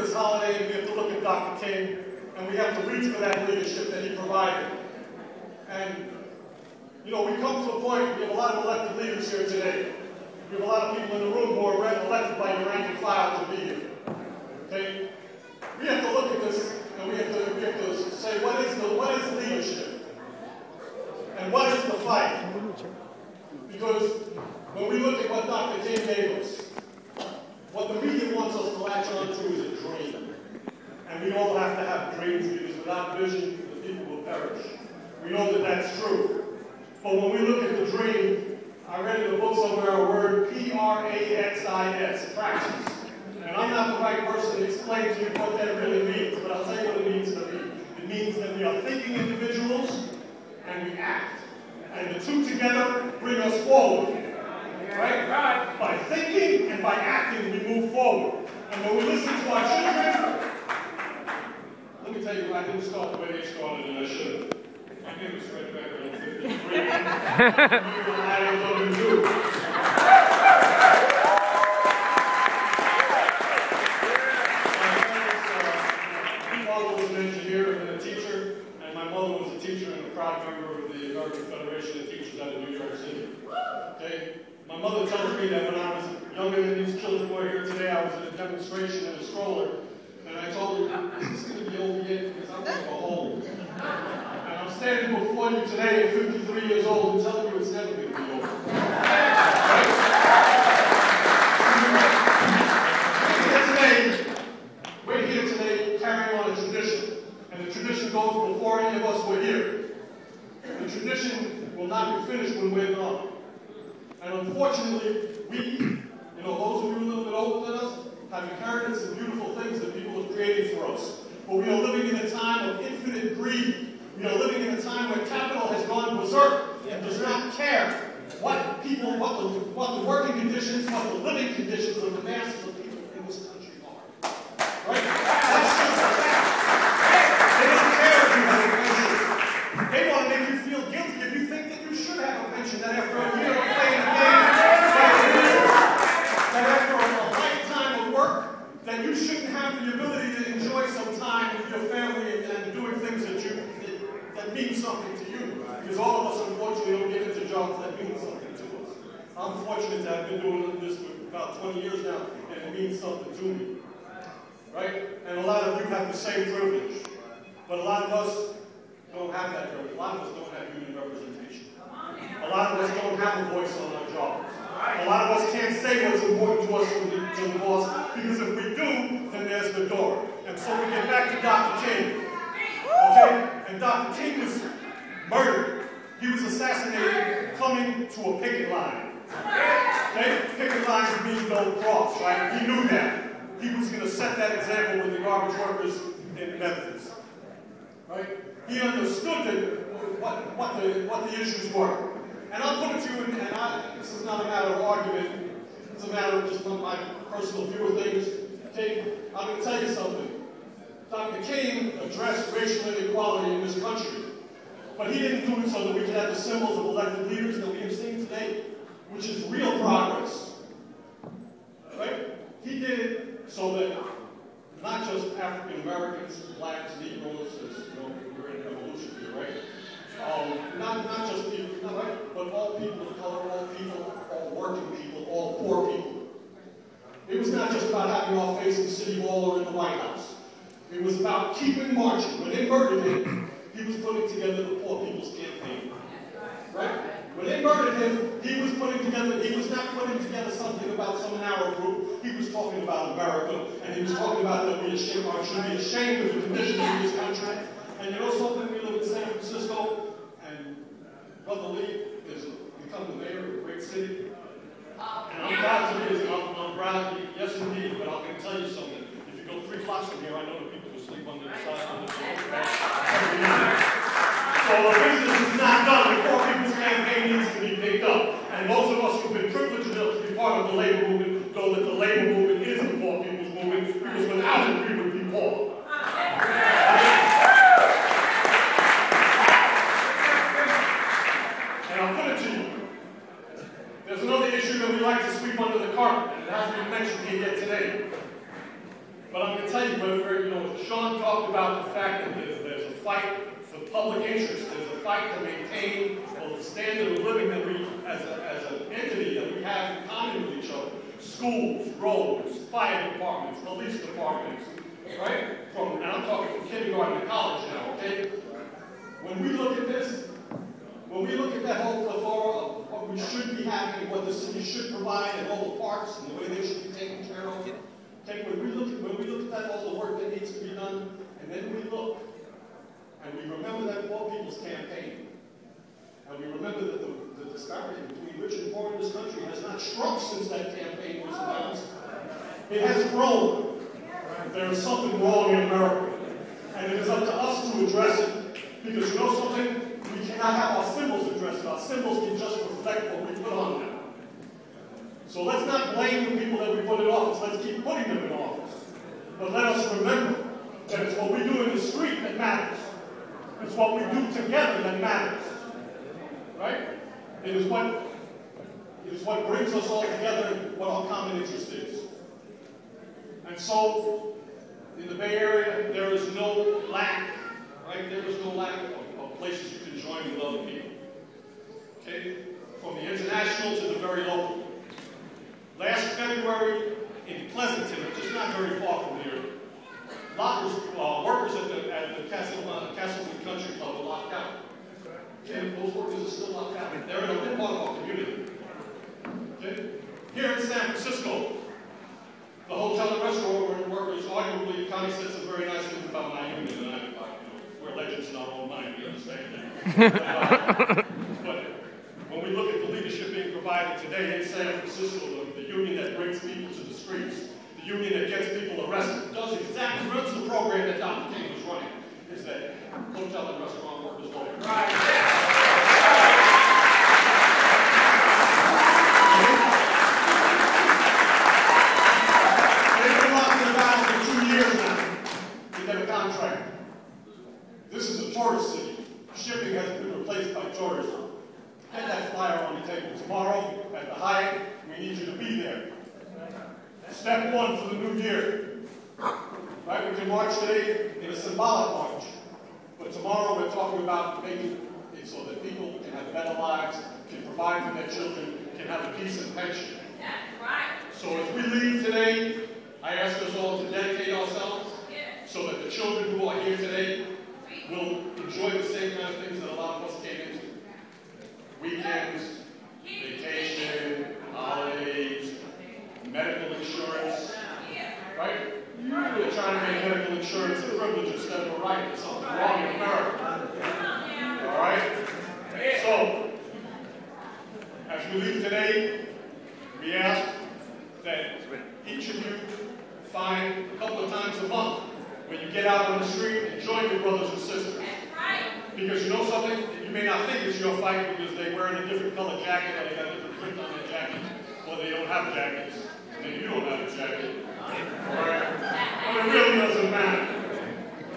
this holiday, we have to look at Dr. King, and we have to reach for that leadership that he provided. And, you know, we come to a point, we have a lot of elected leaders here today. We have a lot of people in the room who are elected by your rank and file to be here. Okay? We have to look at this, and we have to say, what is leadership? And what is the fight? Because when we look at what Dr. King gave us, what the media wants us to latch on to is a dream. And we all have to have dreams, because without vision, the people will perish. We know that that's true. But when we look at the dream, I read in a book somewhere a word P-R-A-X-I-S, praxis. And I'm not the right person to explain to you what that really means, but I'll tell you what it means to me. It means that we are thinking individuals and we act. And the two together bring us forward. Right? By thinking and by acting, we move forward. And when we listen to our children, let me tell you, I didn't start the way they started, and I should have. My name is Fred Pecker, I'm 53. ILWU. My father was an engineer and a teacher, and my mother was a teacher and a proud member of the American Federation of Teachers out of New York City. Okay? My mother tells me that when I was younger than these children who are here today, I was at a demonstration in a stroller, and I told her, this is going to be over yet because I'm going to go home. And I'm standing before you today at 53 years old and telling you it's never going to be over. We're here today carrying on a tradition, and the tradition goes before any of us were here. The tradition will not be finished when we're gone. And unfortunately, we, those of you a little bit older than us, have inherited some beautiful things that people have created for us. But we are living in a time of infinite greed. We are living in a time where capital has gone berserk and does not care what the working conditions, what the living conditions of the masses of people in this country are. Right? That's just a fact. They don't care if you have a pension. They want to make you feel guilty if you think that you should have a pension, that after a year of playing a game, that after a lifetime of work, that you shouldn't have the ability to enjoy some time with your family and doing things that mean something to you. Because all of us, unfortunately, don't get into jobs that mean something to us. I'm fortunate to have been doing this for about 20 years now, and it means something to me. Right? And a lot of you have the same privilege. But a lot of us don't have that privilege. A lot of us don't have union representation. A lot of us don't have a voice on our jobs. A lot of us can't say what's important to us to the boss, because if we do, then there's the door. And so we get back to Dr. King. Okay? And Dr. King was murdered. He was assassinated coming to a picket line. Okay? Picket lines mean don't cross, right? He knew that. He was going to set that example with the garbage workers in Memphis. Right? He understood that what the issues were. And I'll put it to you, and this is not a matter of argument, it's a matter of just my personal view of things. Okay? I'm going to tell you something. Dr. King addressed racial inequality in this country, but he didn't do it so that we could have the symbols of elected leaders that we have seen today, which is real progress. Right? He did it so that not just African Americans, blacks, Negroes, we're in evolution here, right? Not just people, right? But all people of color, all people, all working people, all poor people. It was not just about having our face in City Hall or in the White House. It was about keeping marching. When they murdered him, he was putting together the Poor People's Campaign. Right? When they murdered him, he was not putting together something about some narrow group. He was talking about America, and he was talking about that we should be ashamed of the conditions in this country. And you know something? We live in San Francisco, and Brother Lee has become the mayor of a great city. And I'm proud to be, I'm proud to be, yes indeed, but I'm going to tell you something. If you go 3 blocks from here, I know that people will sleep under the side of the floor. So the business is not done. The Poor People's Campaign needs to be picked up. And those of us who've been privileged enough to be part of the labor movement know that the labor movement is the poor people's movement, because without it, we would be poor. And I'll put it to you. There's another issue that we like to sweep under the carpet, and it hasn't been mentioned here yet today. But I'm going to tell you, Sean talked about the fact that there's a fight for public interest. There's a fight to maintain the standard of living that we, as an entity, that we have in common with each other. Schools, roads, fire departments, police departments, right? And I'm talking from kindergarten to college now, okay? When we look at this, when we look at that whole plethora of what we should be having, what the city should provide, and all the parks and the way they should be taken care of, okay, when we look at that, all the work that needs to be done, and then we look, and we remember that Poor People's Campaign, and we remember that the disparity between rich and poor in this country has not shrunk since that campaign was announced. It has grown. There is something wrong in America, and it is up to us to address it, because you know something? We cannot have our symbols addressed. Our symbols can just reflect what we put on them. So let's not blame the people that we put in office. Let's keep putting them in office. But let us remember that it's what we do in the street that matters. It's what we do together that matters. Right? It is what brings us all together and what our common interest is. And so, in the Bay Area, there is no lack, right? There is no lack of places you can join with other people. Okay? From the international to the very local. Last February in Pleasanton, which is not very far from here, workers at the Castleton Country Club were locked out. Okay? Those workers are still locked out. They're in a big part of our community. Okay? Here in San Francisco, the hotel and restaurant workers, arguably, Connie said some very nice things about my union, and we're legends in our own mind, we understand that. But when we look at the leadership being provided today in San Francisco, the union that brings people to the streets, the union that gets people arrested, runs the program that Dr. King was running, is that hotel and restaurant workers vote. They've been locked in the battle for 2 years now to get a contract. This is a tourist city. Shipping has been replaced by tourism. Get that flyer on the table tomorrow at the Hyatt. We need you to be there. Step one for the new year. Right? We can march today in a symbolic march. But tomorrow we're talking about making it so that people can have better lives, can provide for their children, can have a decent pension. That's right. So as we leave today, I ask us all to dedicate ourselves so that the children who are here today will enjoy the same kind of things that a lot of us came into. Weekends, vacation, holidays, medical insurance, right? We're trying to make medical insurance a privilege instead of a right. There's something wrong in America. All right? So, as we leave today, we ask that each of you find a couple of times a month when you get out on the street and join your brothers and sisters. Because you know something? You may not think it's your fight because they're wearing a different color jacket or they got a different print on their jacket, or they don't have jackets. Maybe you don't have a jacket. Alright? But it really doesn't matter.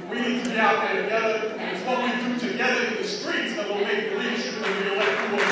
We need to be out there together, and it's what we do together in the streets that will make the leadership that we elect who will